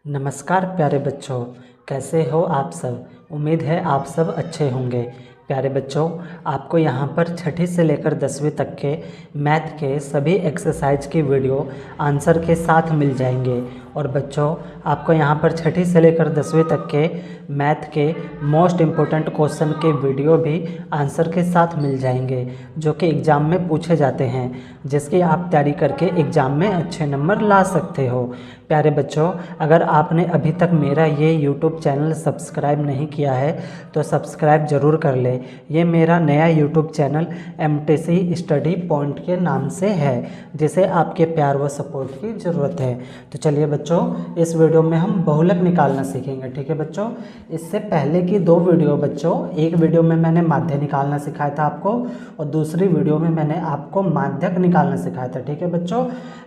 नमस्कार प्यारे बच्चों, कैसे हो आप सब। उम्मीद है आप सब अच्छे होंगे। प्यारे बच्चों, आपको यहाँ पर छठी से लेकर 10वीं तक के मैथ के सभी एक्सरसाइज की वीडियो आंसर के साथ मिल जाएंगे। और बच्चों, आपको यहाँ पर छठी से लेकर 10वीं तक के मैथ के मोस्ट इम्पोर्टेंट क्वेश्चन के वीडियो भी आंसर के साथ मिल जाएंगे, जो कि एग्ज़ाम में पूछे जाते हैं, जिसकी आप तैयारी करके एग्ज़ाम में अच्छे नंबर ला सकते हो। प्यारे बच्चों, अगर आपने अभी तक मेरा ये यूट्यूब चैनल सब्सक्राइब नहीं किया है तो सब्सक्राइब ज़रूर कर ले। ये मेरा नया YouTube channel MTC study point के नाम से है, जिसे आपके प्यार व सपोर्ट की ज़रूरत है। तो चलिए बच्चों, इस वीडियो में हम बहुलक निकालना सीखेंगे। ठीक है बच्चों, इससे पहले की 2 वीडियो बच्चों, एक वीडियो में मैंने माध्य निकालना सिखाया था आपको, और दूसरी वीडियो में मैंने आपको माध्यक निकालना सिखाया था। ठीक है बच्चों,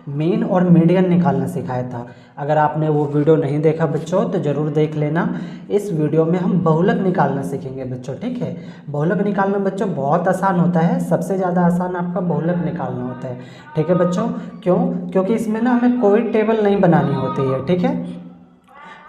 मीन और मीडियन निकालना सिखाया था। अगर आपने वो वीडियो नहीं देखा बच्चों तो ज़रूर देख लेना। इस वीडियो में हम बहुलक निकालना सीखेंगे बच्चों। ठीक है, बहुलक निकालना बच्चों बहुत आसान होता है, सबसे ज़्यादा आसान आपका बहुलक निकालना होता है। ठीक है बच्चों, क्यों? क्योंकि इसमें ना हमें कोई टेबल नहीं बनानी होती है। ठीक है,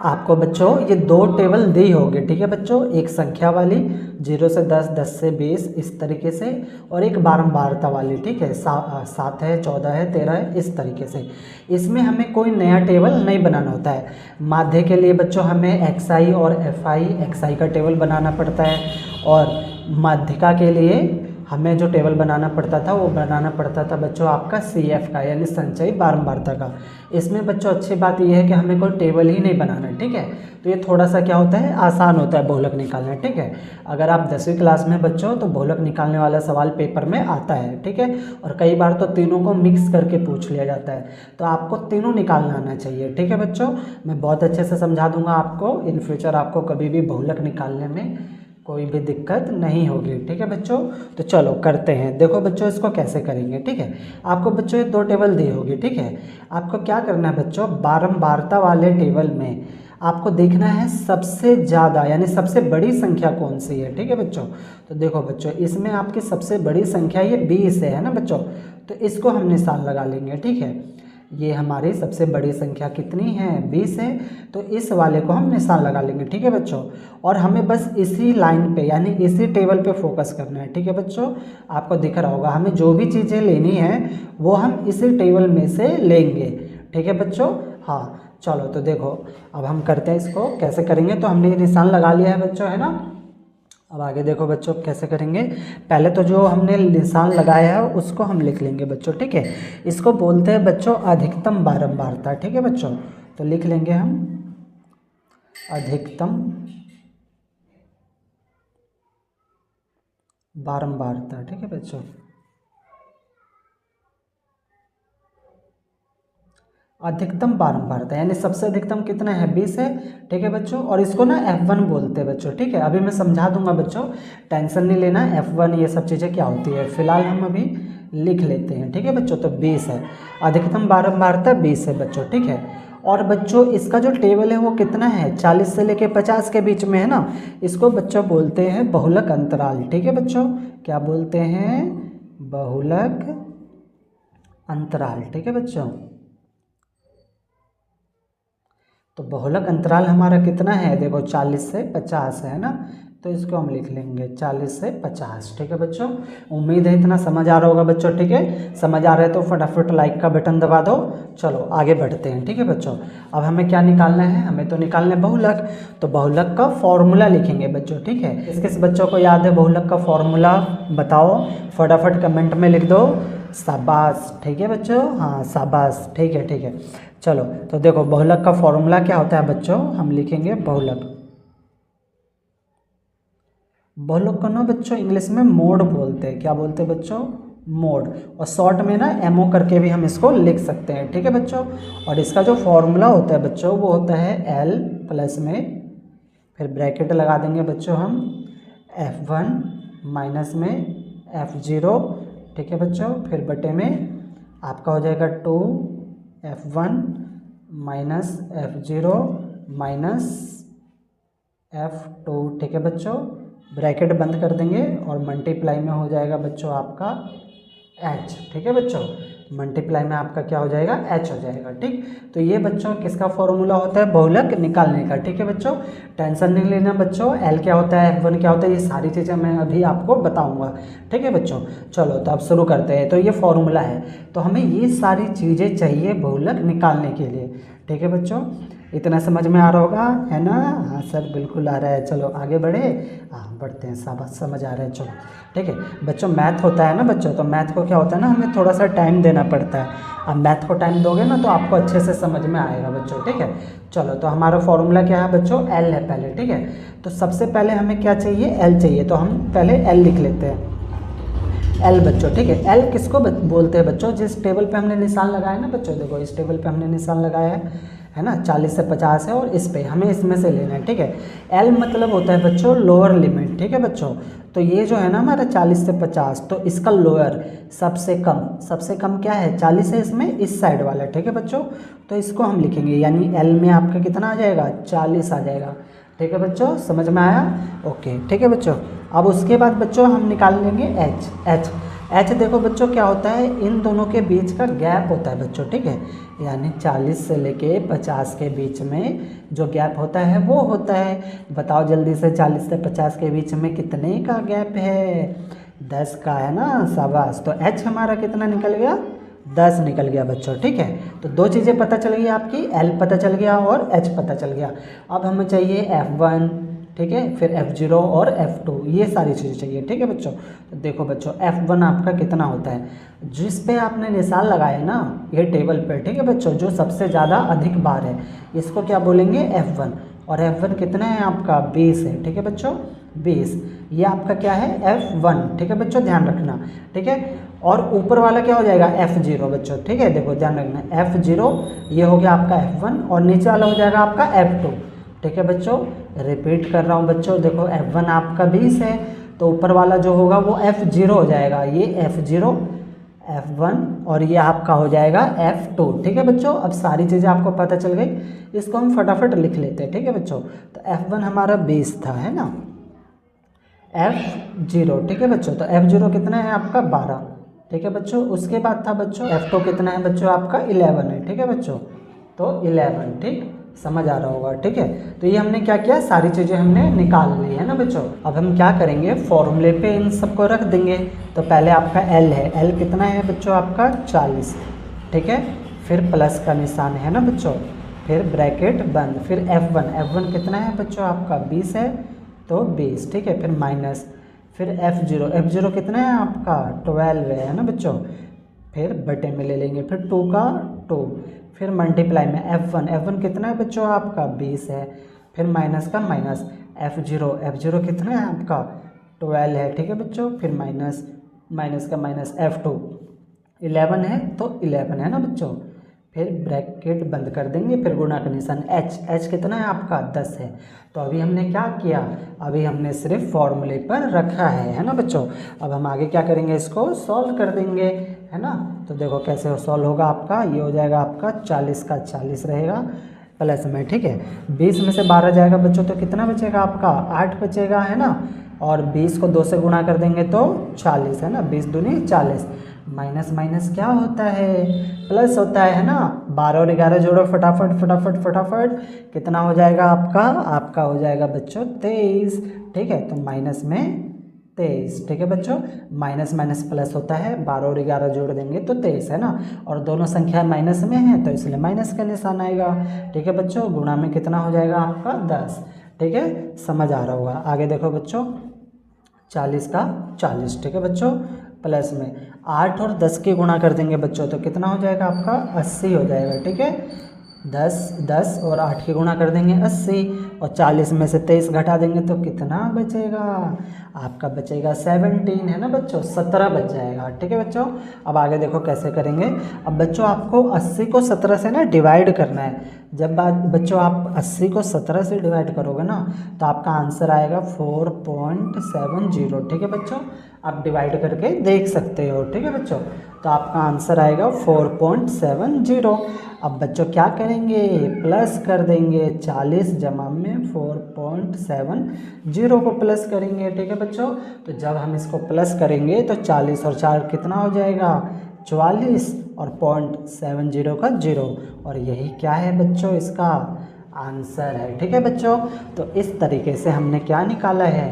आपको बच्चों ये 2 टेबल दी होगी। ठीक है बच्चों, एक संख्या वाली 0 से 10, 10 से 20 इस तरीके से, और एक बारंबारता वाली। ठीक है, 7 है, 14 है, 13 है, इस तरीके से। इसमें हमें कोई नया टेबल नहीं बनाना होता है। माध्य के लिए बच्चों हमें XI और FI, XI का टेबल बनाना पड़ता है, और माध्यिका के लिए हमें जो टेबल बनाना पड़ता था वो बनाना पड़ता था बच्चों आपका CF का, यानी संचयी बारंबारता का। इसमें बच्चों अच्छी बात यह है कि हमें कोई टेबल ही नहीं बनाना। ठीक है, तो ये थोड़ा सा क्या होता है, आसान होता है बहुलक निकालना। ठीक है, अगर आप 10वीं क्लास में बच्चों तो बहुलक निकालने वाला सवाल पेपर में आता है। ठीक है, और कई बार तो तीनों को मिक्स करके पूछ लिया जाता है, तो आपको तीनों निकालना आना चाहिए। ठीक है बच्चों, मैं बहुत अच्छे से समझा दूंगा आपको। इन फ्यूचर आपको कभी भी बहुलक निकालने में कोई भी दिक्कत नहीं होगी। ठीक है बच्चों, तो चलो करते हैं। देखो बच्चों, इसको कैसे करेंगे। ठीक है, आपको बच्चों ये 2 टेबल दी होगी। ठीक है, आपको क्या करना है बच्चों, बारंबारता वाले टेबल में आपको देखना है सबसे ज़्यादा यानी सबसे बड़ी संख्या कौन सी है। ठीक है बच्चों, तो देखो बच्चों, इसमें आपकी सबसे बड़ी संख्या ये 20 है ना बच्चों, तो इसको हम निशान लगा लेंगे। ठीक है, ये हमारी सबसे बड़ी संख्या कितनी है, 20 है, तो इस वाले को हम निशान लगा लेंगे। ठीक है बच्चों, और हमें बस इसी लाइन पे यानी इसी टेबल पे फोकस करना है। ठीक है बच्चों, आपको दिख रहा होगा, हमें जो भी चीज़ें लेनी है वो हम इसी टेबल में से लेंगे। ठीक है बच्चों, हाँ चलो, तो देखो अब हम करते हैं इसको कैसे करेंगे। तो हमने निशान लगा लिया है बच्चों, है ना। अब आगे देखो बच्चों कैसे करेंगे। पहले तो जो हमने निशान लगाया है उसको हम लिख लेंगे बच्चों। ठीक है, इसको बोलते हैं बच्चों अधिकतम बारंबारता। ठीक है बच्चों, तो लिख लेंगे हम अधिकतम बारंबारता। ठीक है बच्चों, अधिकतम बारंबारता यानी सबसे अधिकतम कितना है, 20 है। ठीक है बच्चों, और इसको ना F1 बोलते हैं बच्चों। ठीक है, अभी मैं समझा दूंगा बच्चों, टेंशन नहीं लेना। F1 ये सब चीज़ें क्या होती है, फिलहाल हम अभी लिख लेते हैं। ठीक है बच्चों, तो 20 है, अधिकतम बारंबारता 20 है बच्चों। ठीक है, और बच्चों इसका जो टेबल है वो कितना है, 40 से लेके 50 के बीच में है ना। इसको बच्चों बोलते हैं बहुलक अंतराल। ठीक है बच्चों, क्या बोलते हैं, बहुलक अंतराल। ठीक है बच्चों, तो बहुलक अंतराल हमारा कितना है, देखो 40 से 50 है ना, तो इसको हम लिख लेंगे 40 से 50। ठीक है बच्चों, उम्मीद है इतना समझ आ रहा होगा बच्चों। ठीक है, समझ आ रहा है तो फटाफट लाइक का बटन दबा दो। चलो आगे बढ़ते हैं। ठीक है बच्चों, अब हमें क्या निकालना है, हमें तो निकालना है बहुलक, तो बहुलक का फॉर्मूला लिखेंगे बच्चों। ठीक है, किस किस बच्चों को याद है बहुलक का फॉर्मूला, बताओ फटाफट कमेंट में लिख दो, शाबाश। ठीक है बच्चों, हाँ शाबाश, ठीक है ठीक है। चलो, तो देखो बहुलक का फॉर्मूला क्या होता है बच्चों, हम लिखेंगे बहुलक। बहुलक को ना बच्चों इंग्लिश में मोड बोलते हैं। क्या बोलते हैं बच्चों, मोड, और शॉर्ट में ना MO करके भी हम इसको लिख सकते हैं। ठीक है बच्चों, और इसका जो फॉर्मूला होता है बच्चों वो होता है L प्लस में, फिर ब्रैकेट लगा देंगे बच्चों हम, F1 माइनस में F0। ठीक है बच्चों, फिर बटे में आपका हो जाएगा 2F1 minus F0 minus F2। ठीक है बच्चों, ब्रैकेट बंद कर देंगे और मल्टीप्लाई में हो जाएगा बच्चों आपका H। ठीक है बच्चों, मल्टीप्लाई में आपका क्या हो जाएगा, h हो जाएगा। ठीक, तो ये बच्चों किसका फॉर्मूला होता है, बहुलक निकालने का। ठीक है बच्चों, टेंशन नहीं लेना बच्चों, l क्या होता है, f1 क्या होता है, ये सारी चीज़ें मैं अभी आपको बताऊंगा। ठीक है बच्चों, चलो तो अब शुरू करते हैं। तो ये फॉर्मूला है, तो हमें ये सारी चीज़ें चाहिए बहुलक निकालने के लिए। ठीक है बच्चों, इतना समझ में आ रहा होगा, है ना। हाँ सर बिल्कुल आ रहा है। चलो आगे बढ़े, हाँ बढ़ते हैं, सब समझ आ रहा है। चलो ठीक है बच्चों, मैथ होता है ना बच्चों, तो मैथ को क्या होता है ना, हमें थोड़ा सा टाइम देना पड़ता है। अब मैथ को टाइम दोगे ना तो आपको अच्छे से समझ में आएगा बच्चों। ठीक है, चलो तो हमारा फॉर्मूला क्या है बच्चों, एल है पहले। ठीक है, तो सबसे पहले हमें क्या चाहिए, एल चाहिए, तो हम पहले एल लिख लेते हैं, एल बच्चों। ठीक है, एल किसको बोलते हैं बच्चों, जिस टेबल पे हमने निशान लगाया ना बच्चों, देखो इस टेबल पे हमने निशान लगाया है ना, 40 से 50 है और इस पे हमें इसमें से लेना है। ठीक है, एल मतलब होता है बच्चों लोअर लिमिट। ठीक है बच्चों, तो ये जो है ना हमारा 40 से 50, तो इसका लोअर सबसे कम क्या है, 40 है इसमें, इस साइड वाला। ठीक है बच्चों, तो इसको हम लिखेंगे, यानी एल में आपका कितना आ जाएगा, 40 आ जाएगा। ठीक है बच्चों, समझ में आया, ओके। ठीक है बच्चों, अब उसके बाद बच्चों हम निकाल लेंगे एच देखो बच्चों क्या होता है, इन दोनों के बीच का गैप होता है बच्चों। ठीक है, यानी 40 से लेके 50 के बीच में जो गैप होता है वो होता है, बताओ जल्दी से, 40 से 50 के बीच में कितने का गैप है, 10 का, है ना, शाबाश। तो एच हमारा कितना निकल गया, 10 निकल गया बच्चों। ठीक है, तो दो चीज़ें पता चल गई आपकी, एल पता चल गया और एच पता चल गया। अब हमें चाहिए F1, ठीक है, फिर F0 और F2, ये सारी चीज़ें चाहिए। ठीक है बच्चों, तो देखो बच्चों F1 आपका कितना होता है, जिस पे आपने निशान लगाए ना ये टेबल पे। ठीक है बच्चों, जो सबसे ज़्यादा अधिक बार है इसको क्या बोलेंगे, F1, और F1 कितना है आपका, 20 है। ठीक है बच्चों, 20, ये आपका क्या है, F1। ठीक है बच्चों, ध्यान रखना। ठीक है, और ऊपर वाला क्या हो जाएगा, F0 बच्चों। ठीक है, देखो ध्यान रखना, F0 ये हो गया आपका F1 और नीचे वाला हो जाएगा आपका F2। ठीक है बच्चों, रिपीट कर रहा हूँ बच्चों, देखो F1 आपका 20 है, तो ऊपर वाला जो होगा वो F0 हो जाएगा, ये F0, F1 और ये आपका हो जाएगा F2। ठीक है बच्चों, अब सारी चीज़ें आपको पता चल गई, इसको हम फटाफट लिख लेते हैं। ठीक है बच्चों, तो F1 हमारा 20 था, है ना, F0। ठीक है बच्चों, तो F0 कितना है आपका, 12। ठीक है बच्चों, उसके बाद था बच्चों F2 कितना है बच्चों आपका, 11 है। ठीक है बच्चों, तो 11, ठीक, समझ आ रहा होगा। ठीक है, तो ये हमने क्या किया, सारी चीज़ें हमने निकाल ली है ना बच्चों। अब हम क्या करेंगे, फॉर्मूले पे इन सबको रख देंगे। तो पहले आपका एल है, एल कितना है बच्चों आपका, 40। ठीक है, फिर प्लस का निशान है ना बच्चों, फिर ब्रैकेट बंद, फिर F1 कितना है बच्चों आपका, 20 है, तो 20। ठीक है, फिर माइनस, फिर F0 कितना है आपका, 12 है ना बच्चों, फिर बटे में ले लेंगे, फिर 2 का 2, फिर मल्टीप्लाई में F1 कितना है बच्चों आपका, 20 है, फिर माइनस का माइनस, F0 कितना है आपका, 12 है। ठीक है बच्चों, फिर माइनस का माइनस, F2 11 है, तो 11 है ना बच्चों, फिर ब्रैकेट बंद कर देंगे, फिर गुणा का निशान, H कितना है आपका, 10 है। तो अभी हमने क्या किया, अभी हमने सिर्फ फॉर्मूले पर रखा है ना बच्चों। अब हम आगे क्या करेंगे, इसको सॉल्व कर देंगे, है ना। तो देखो कैसे सॉल्व होगा आपका, ये हो जाएगा आपका 40 का 40 रहेगा प्लस में। ठीक है, 20 में से 12 जाएगा बच्चों, तो कितना बचेगा आपका, 8 बचेगा, है ना। और 20 को 2 से गुणा कर देंगे तो 40, है ना, 20 दूनी 40, माइनस माइनस क्या होता है, प्लस होता है ना। 12 और 11 जोड़ो फटाफट फटाफट फटाफट, कितना हो जाएगा आपका हो जाएगा बच्चों 23। ठीक है, तो माइनस में 23। ठीक है बच्चों, माइनस माइनस प्लस होता है, 12 और 11 जोड़ देंगे तो 23, है ना, और दोनों संख्या माइनस में है तो इसलिए माइनस का निशान आएगा। ठीक है बच्चों, गुणा में कितना हो जाएगा आपका, 10। ठीक है, समझ आ रहा होगा। आगे देखो बच्चों, 40 का 40, ठीक है बच्चों, प्लस में 8 और 10 के गुणा कर देंगे बच्चों, तो कितना हो जाएगा आपका, 80 हो जाएगा। ठीक है, 10 और 8 के गुणा कर देंगे 80, और 40 में से 23 घटा देंगे तो कितना बचेगा आपका, बचेगा 17, है ना बच्चों, 17 बच जाएगा। ठीक है बच्चों, अब आगे देखो कैसे करेंगे। अब बच्चों आपको 80 को 17 से ना डिवाइड करना है। जब बच्चों आप 80 को 17 से डिवाइड करोगे ना तो आपका आंसर आएगा 4.70। ठीक है बच्चों, आप डिवाइड करके देख सकते हो। ठीक है बच्चों, तो आपका आंसर आएगा 4.70। अब बच्चों क्या करेंगे, प्लस कर देंगे, 40 जमा में 4.70 को प्लस करेंगे। ठीक है बच्चों, तो जब हम इसको प्लस करेंगे तो 40 और 4 कितना हो जाएगा, 44, और 0.70 का 0, और यही क्या है बच्चों इसका आंसर है। ठीक है बच्चों, तो इस तरीके से हमने क्या निकाला है,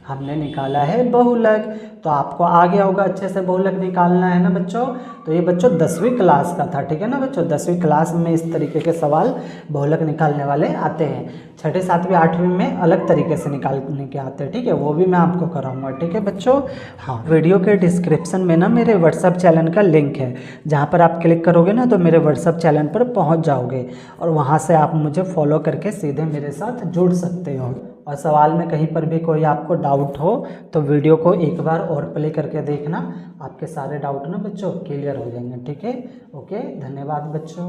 हमने निकाला है बहुलक। तो आपको आ गया होगा अच्छे से बहुलक निकालना, है ना बच्चों। तो ये बच्चों 10वीं क्लास का था, ठीक है ना बच्चों। 10वीं क्लास में इस तरीके के सवाल बहुलक निकालने वाले आते हैं। छठे 7वीं 8वीं में अलग तरीके से निकालने के आते हैं, ठीक है, वो भी मैं आपको कराऊंगा। ठीक है बच्चों। हाँ, वीडियो के डिस्क्रिप्शन में ना मेरे व्हाट्सअप चैनल का लिंक है, जहाँ पर आप क्लिक करोगे ना तो मेरे व्हाट्सअप चैनल पर पहुँच जाओगे, और वहाँ से आप मुझे फॉलो करके सीधे मेरे साथ जुड़ सकते हो। और सवाल में कहीं पर भी कोई आपको डाउट हो तो वीडियो को एक बार और प्ले करके देखना, आपके सारे डाउट ना बच्चों क्लियर हो जाएंगे। ठीक है, ओके, धन्यवाद बच्चों।